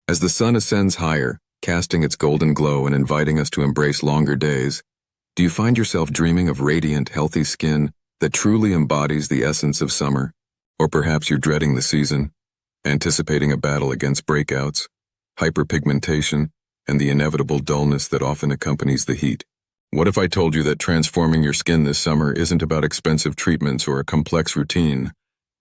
As the sun ascends higher, casting its golden glow and inviting us to embrace longer days, do you find yourself dreaming of radiant, healthy skin that truly embodies the essence of summer? Or perhaps you're dreading the season, anticipating a battle against breakouts, hyperpigmentation, and the inevitable dullness that often accompanies the heat. What if I told you that transforming your skin this summer isn't about expensive treatments or a complex routine,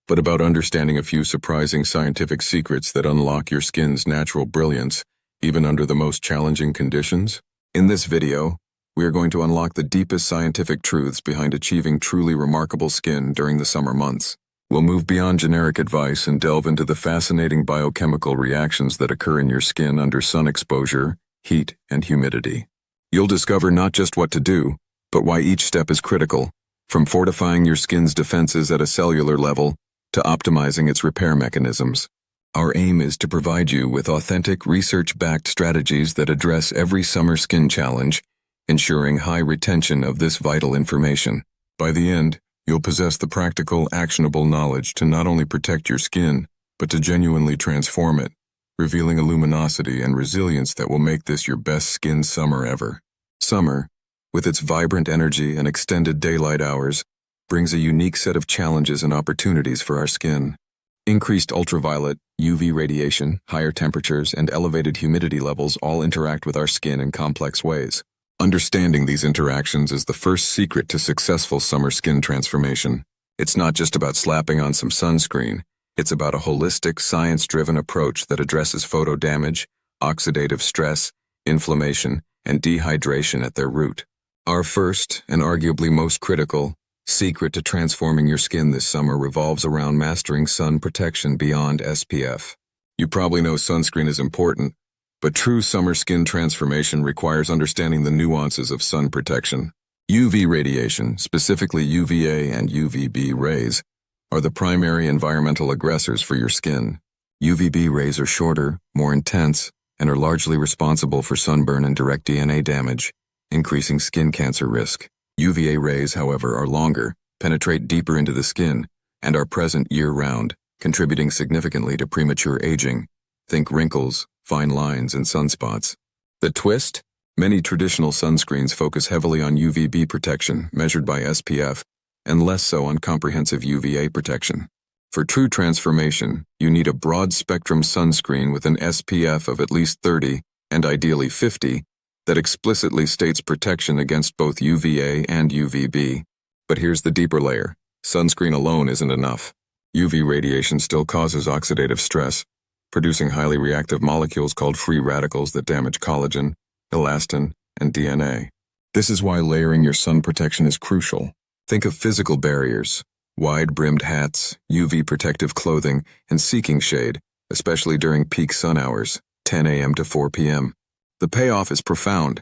but about understanding a few surprising scientific secrets that unlock your skin's natural brilliance, even under the most challenging conditions? In this video, we are going to unlock the deepest scientific truths behind achieving truly remarkable skin during the summer months. We'll move beyond generic advice and delve into the fascinating biochemical reactions that occur in your skin under sun exposure, heat, and humidity. You'll discover not just what to do, but why each step is critical, from fortifying your skin's defenses at a cellular level to optimizing its repair mechanisms. Our aim is to provide you with authentic, research-backed strategies that address every summer skin challenge, ensuring high retention of this vital information. By the end, you'll possess the practical, actionable knowledge to not only protect your skin, but to genuinely transform it, revealing a luminosity and resilience that will make this your best skin summer ever. Summer, with its vibrant energy and extended daylight hours, brings a unique set of challenges and opportunities for our skin. Increased ultraviolet, UV radiation, higher temperatures, and elevated humidity levels all interact with our skin in complex ways. Understanding these interactions is the first secret to successful summer skin transformation. It's not just about slapping on some sunscreen. It's about a holistic, science-driven approach that addresses photo damage, oxidative stress, inflammation, and dehydration at their root. Our first, and arguably most critical, secret to transforming your skin this summer revolves around mastering sun protection beyond SPF. You probably know sunscreen is important, but true summer skin transformation requires understanding the nuances of sun protection. UV radiation, specifically UVA and UVB rays, are the primary environmental aggressors for your skin. UVB rays are shorter, more intense, and are largely responsible for sunburn and direct DNA damage, increasing skin cancer risk. UVA rays, however, are longer, penetrate deeper into the skin, and are present year-round, contributing significantly to premature aging. Think wrinkles, fine lines, and sunspots. The twist? Many traditional sunscreens focus heavily on UVB protection, measured by SPF, and less so on comprehensive UVA protection. For true transformation, you need a broad-spectrum sunscreen with an SPF of at least 30, and ideally 50, that explicitly states protection against both UVA and UVB. But here's the deeper layer. Sunscreen alone isn't enough. UV radiation still causes oxidative stress, producing highly reactive molecules called free radicals that damage collagen, elastin, and DNA. This is why layering your sun protection is crucial. Think of physical barriers, wide-brimmed hats, UV protective clothing, and seeking shade, especially during peak sun hours, 10 a.m. to 4 p.m. The payoff is profound.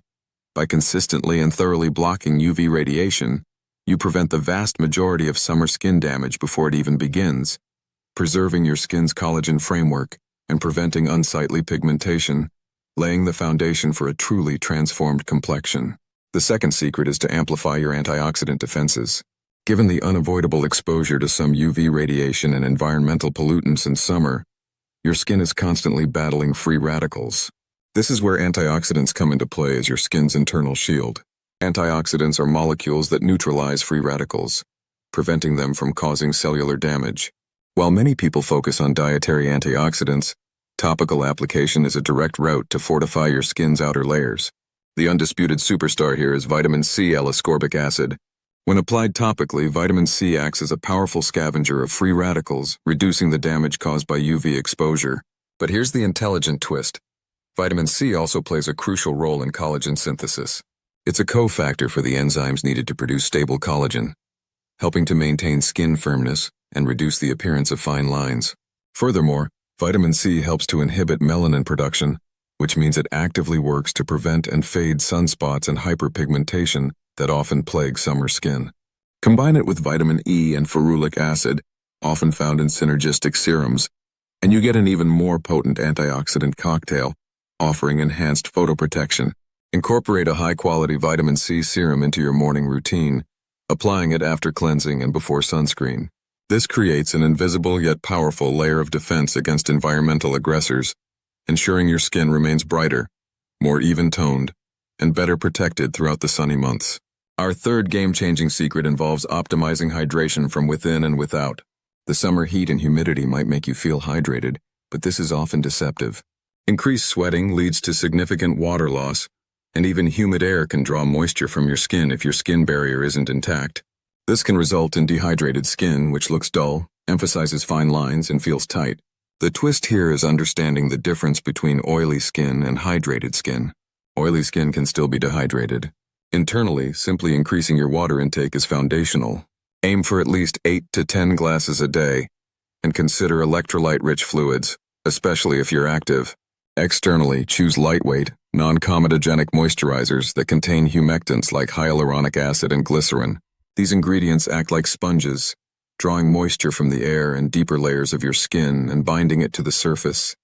By consistently and thoroughly blocking UV radiation, you prevent the vast majority of summer skin damage before it even begins, preserving your skin's collagen framework and preventing unsightly pigmentation, laying the foundation for a truly transformed complexion. The second secret is to amplify your antioxidant defenses. Given the unavoidable exposure to some UV radiation and environmental pollutants in summer, your skin is constantly battling free radicals. This is where antioxidants come into play as your skin's internal shield. Antioxidants are molecules that neutralize free radicals, preventing them from causing cellular damage. While many people focus on dietary antioxidants, topical application is a direct route to fortify your skin's outer layers. The undisputed superstar here is vitamin C L-ascorbic acid. When applied topically, vitamin C acts as a powerful scavenger of free radicals, reducing the damage caused by UV exposure. But here's the intelligent twist. Vitamin C also plays a crucial role in collagen synthesis. It's a cofactor for the enzymes needed to produce stable collagen, helping to maintain skin firmness and reduce the appearance of fine lines. Furthermore, vitamin C helps to inhibit melanin production, which means it actively works to prevent and fade sunspots and hyperpigmentation that often plague summer skin. Combine it with vitamin E and ferulic acid, often found in synergistic serums, and you get an even more potent antioxidant cocktail, offering enhanced photoprotection. Incorporate a high-quality vitamin C serum into your morning routine, applying it after cleansing and before sunscreen. This creates an invisible yet powerful layer of defense against environmental aggressors, ensuring your skin remains brighter, more even-toned, and better protected throughout the sunny months. Our third game-changing secret involves optimizing hydration from within and without. The summer heat and humidity might make you feel hydrated, but this is often deceptive. Increased sweating leads to significant water loss, and even humid air can draw moisture from your skin if your skin barrier isn't intact. This can result in dehydrated skin, which looks dull, emphasizes fine lines, and feels tight. The twist here is understanding the difference between oily skin and hydrated skin. Oily skin can still be dehydrated. Internally, simply increasing your water intake is foundational. Aim for at least 8 to 10 glasses a day, and consider electrolyte-rich fluids, especially if you're active. Externally, choose lightweight, non-comedogenic moisturizers that contain humectants like hyaluronic acid and glycerin. These ingredients act like sponges, drawing moisture from the air and deeper layers of your skin and binding it to the surface,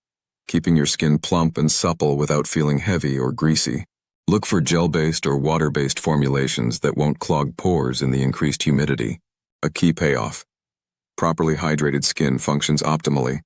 keeping your skin plump and supple without feeling heavy or greasy. Look for gel-based or water-based formulations that won't clog pores in the increased humidity. A key payoff. Properly hydrated skin functions optimally,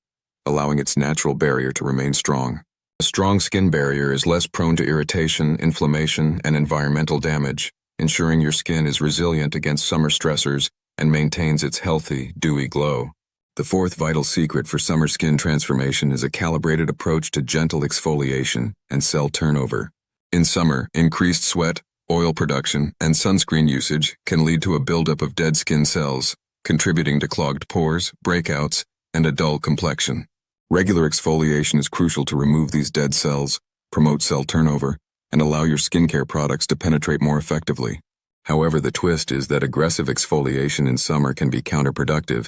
allowing its natural barrier to remain strong. A strong skin barrier is less prone to irritation, inflammation, and environmental damage, ensuring your skin is resilient against summer stressors and maintains its healthy, dewy glow. The fourth vital secret for summer skin transformation is a calibrated approach to gentle exfoliation and cell turnover. In summer, increased sweat, oil production, and sunscreen usage can lead to a buildup of dead skin cells, contributing to clogged pores, breakouts, and a dull complexion. Regular exfoliation is crucial to remove these dead cells, promote cell turnover, and allow your skincare products to penetrate more effectively. However, the twist is that aggressive exfoliation in summer can be counterproductive,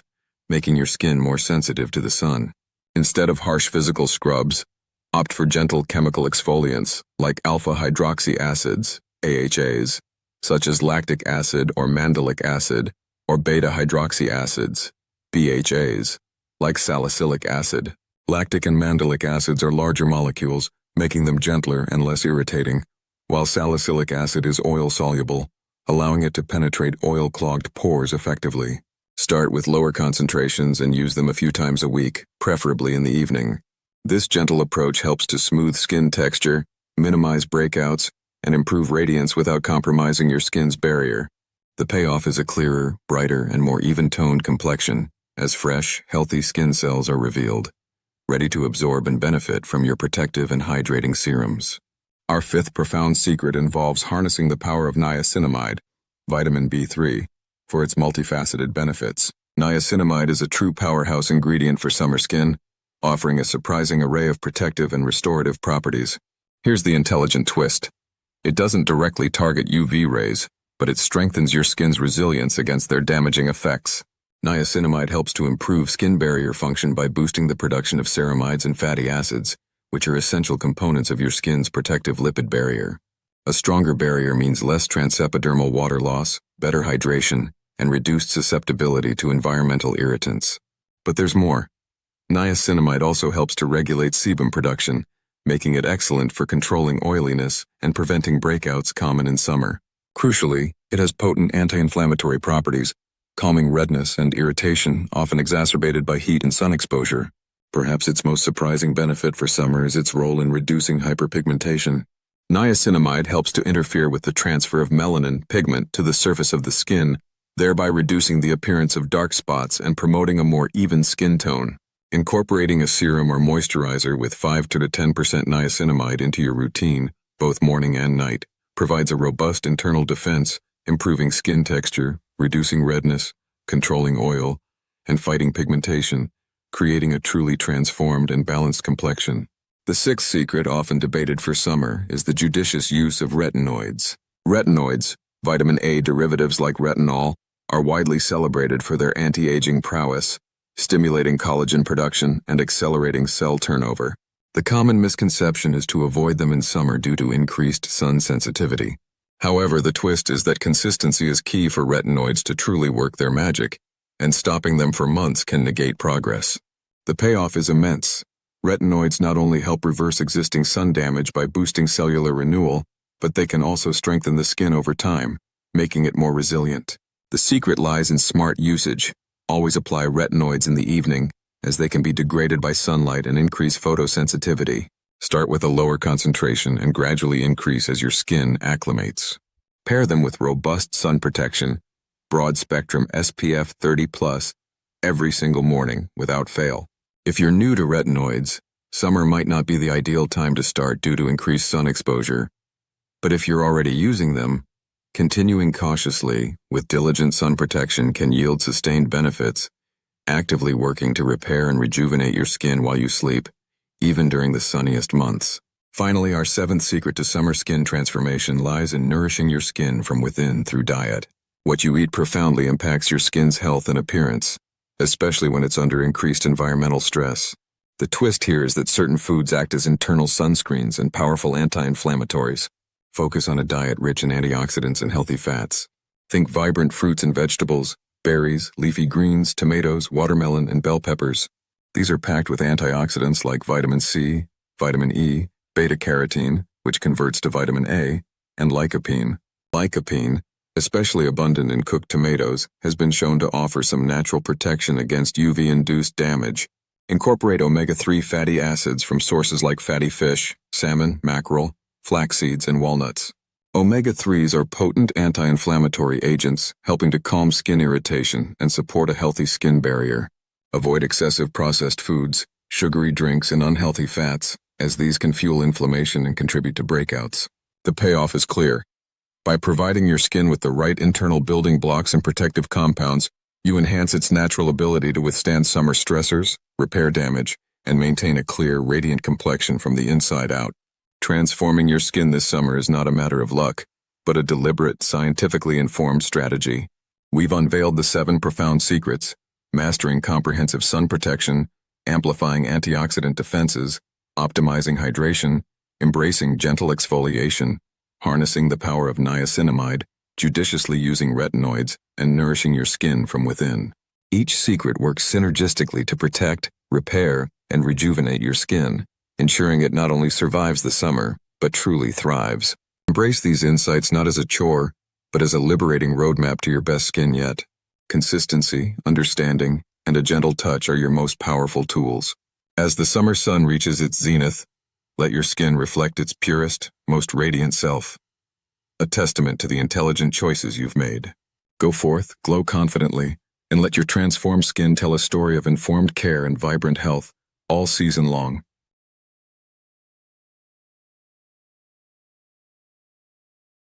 making your skin more sensitive to the sun. Instead of harsh physical scrubs, opt for gentle chemical exfoliants like alpha-hydroxy acids, AHAs, such as lactic acid or mandelic acid, or beta-hydroxy acids, BHAs, like salicylic acid. Lactic and mandelic acids are larger molecules, making them gentler and less irritating, while salicylic acid is oil-soluble, allowing it to penetrate oil-clogged pores effectively. Start with lower concentrations and use them a few times a week, preferably in the evening. This gentle approach helps to smooth skin texture, minimize breakouts, and improve radiance without compromising your skin's barrier. The payoff is a clearer, brighter, and more even-toned complexion, as fresh, healthy skin cells are revealed, ready to absorb and benefit from your protective and hydrating serums. Our fifth profound secret involves harnessing the power of niacinamide, vitamin B3, for its multifaceted benefits. Niacinamide is a true powerhouse ingredient for summer skin, offering a surprising array of protective and restorative properties. Here's the intelligent twist. It doesn't directly target UV rays, but it strengthens your skin's resilience against their damaging effects. Niacinamide helps to improve skin barrier function by boosting the production of ceramides and fatty acids, which are essential components of your skin's protective lipid barrier. A stronger barrier means less transepidermal water loss, better hydration, and reduced susceptibility to environmental irritants. But there's more. Niacinamide also helps to regulate sebum production, making it excellent for controlling oiliness and preventing breakouts common in summer. Crucially, it has potent anti-inflammatory properties, calming redness and irritation often exacerbated by heat and sun exposure. Perhaps its most surprising benefit for summer is its role in reducing hyperpigmentation. Niacinamide helps to interfere with the transfer of melanin pigment to the surface of the skin, thereby reducing the appearance of dark spots and promoting a more even skin tone. Incorporating a serum or moisturizer with 5 to 10% niacinamide into your routine, both morning and night, provides a robust internal defense, improving skin texture, reducing redness, controlling oil, and fighting pigmentation, creating a truly transformed and balanced complexion. The sixth secret, often debated for summer, is the judicious use of retinoids. Retinoids, vitamin A derivatives like retinol, are widely celebrated for their anti-aging prowess, stimulating collagen production and accelerating cell turnover. The common misconception is to avoid them in summer due to increased sun sensitivity. However, the twist is that consistency is key for retinoids to truly work their magic, and stopping them for months can negate progress. The payoff is immense. Retinoids not only help reverse existing sun damage by boosting cellular renewal, but they can also strengthen the skin over time, making it more resilient. The secret lies in smart usage. Always apply retinoids in the evening, as they can be degraded by sunlight and increase photosensitivity. Start with a lower concentration and gradually increase as your skin acclimates. Pair them with robust sun protection, broad-spectrum SPF 30+, every single morning without fail. If you're new to retinoids, summer might not be the ideal time to start due to increased sun exposure. But if you're already using them, continuing cautiously with diligent sun protection can yield sustained benefits, actively working to repair and rejuvenate your skin while you sleep, even during the sunniest months. Finally, our seventh secret to summer skin transformation lies in nourishing your skin from within through diet. What you eat profoundly impacts your skin's health and appearance, especially when it's under increased environmental stress. The twist here is that certain foods act as internal sunscreens and powerful anti-inflammatories. Focus on a diet rich in antioxidants and healthy fats. Think vibrant fruits and vegetables, berries, leafy greens, tomatoes, watermelon, and bell peppers. These are packed with antioxidants like vitamin C, vitamin E, beta-carotene, which converts to vitamin A, and lycopene. Lycopene, especially abundant in cooked tomatoes, has been shown to offer some natural protection against UV-induced damage. Incorporate omega-3 fatty acids from sources like fatty fish, salmon, mackerel, flax seeds, and walnuts. Omega-3s are potent anti-inflammatory agents, helping to calm skin irritation and support a healthy skin barrier. Avoid excessive processed foods, sugary drinks, and unhealthy fats, as these can fuel inflammation and contribute to breakouts. The payoff is clear. By providing your skin with the right internal building blocks and protective compounds, you enhance its natural ability to withstand summer stressors, repair damage, and maintain a clear, radiant complexion from the inside out. Transforming your skin this summer is not a matter of luck, but a deliberate, scientifically informed strategy. We've unveiled the 7 profound secrets: mastering comprehensive sun protection, amplifying antioxidant defenses, optimizing hydration, embracing gentle exfoliation, harnessing the power of niacinamide, judiciously using retinoids, and nourishing your skin from within. Each secret works synergistically to protect, repair, and rejuvenate your skin, ensuring it not only survives the summer, but truly thrives. Embrace these insights not as a chore, but as a liberating roadmap to your best skin yet. Consistency, understanding, and a gentle touch are your most powerful tools. As the summer sun reaches its zenith, let your skin reflect its purest, most radiant self. A testament to the intelligent choices you've made. Go forth, glow confidently, and let your transformed skin tell a story of informed care and vibrant health all season long.